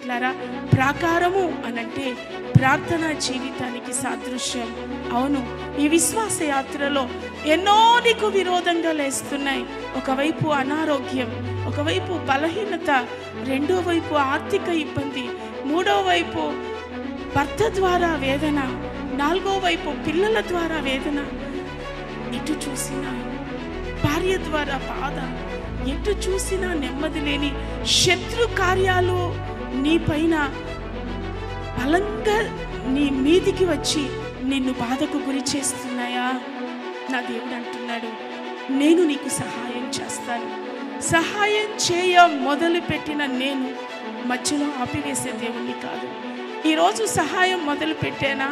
బిడ్డలారా, ప్రాకారము అనంటే ప్రార్థనా జీవితానికి సాదృశ్యం. అవును, ఈ విశ్వాస యాత్రలో ఎన్నో నీకు విరోధంగా లేస్తున్నాయి. ఒకవైపు అనారోగ్యం, ఒకవైపు బలహీనత, రెండో వైపు ఆర్థిక ఇబ్బంది, మూడో వైపు భర్త ద్వారా వేదన, నాలుగో వైపు పిల్లల ద్వారా వేదన, ఎటు చూసినా భార్య ద్వారా బాధ, ఎటు చూసినా నెమ్మది లేని శత్రు కార్యాలు నీ పైన బలంగా నీ మీదికి వచ్చి నిన్ను బాధకు గురి చేస్తున్నాయా? నా దేవుడు అంటున్నాడు, నేను నీకు సహాయం చేస్తాను. సహాయం చేయ మొదలు పెట్టిన నేను మధ్యలో ఆపివేసే దేవుణ్ణి కాదు. ఈరోజు సహాయం మొదలు పెట్టేనా,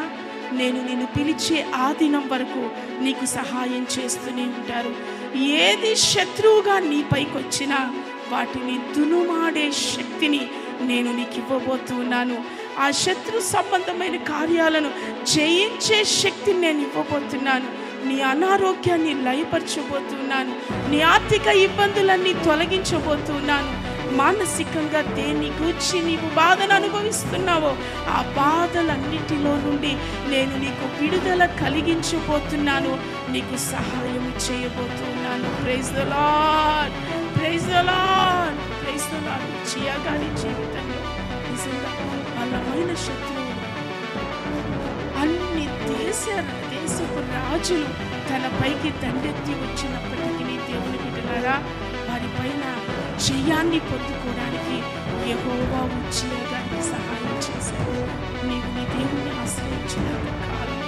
నేను నిన్ను పిలిచే ఆ దినం వరకు నీకు సహాయం చేస్తూనే ఉంటారు. ఏది శత్రువుగా నీ పైకి వచ్చినా వాటిని దునుమాడే శక్తిని నేను నీకు ఇవ్వబోతున్నాను. ఆ శత్రు సంబంధమైన కార్యాలను జయించే శక్తిని నేను ఇవ్వబోతున్నాను. నీ అనారోగ్యాన్ని లయపరచబోతున్నాను. నీ ఆర్థిక ఇబ్బందులన్నీ తొలగించబోతున్నాను. మానసికంగా దేన్ని గూర్చి నీవు బాధను అనుభవిస్తున్నావో ఆ బాధలన్నిటిలో నుండి నేను నీకు విడుదల కలిగించబోతున్నాను. నీకు సహాయం చేయబోతున్నాను. Praise the lord, praise the lord, praise the lord. చియా గారి జీవితంలో నిజంగా బలమైన శత్రువు, అన్ని దేశపు రాజులు తన పైకి దండెత్తి వచ్చినప్పటికీ దేవుని బిడ్డలారా, వారి పైన జయాన్ని పొందుకోవడానికి యెహోవా ఉజ్జియా సహాయం చేశాడు. నీవు నీ దేవుని ఆశ్రయించినంత కాలం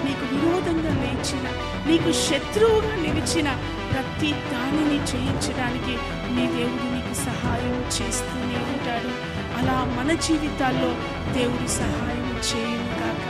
నీకు విరోధంగా లేచిన, నీకు శత్రువుగా నిలిచిన ప్రతి దానిని జయించడానికి నీ దేవుడు నీకు సహాయం చేస్తూనే ఉంటాడు. అలా మన జీవితాల్లో దేవుడి సహాయం చేయును కాక.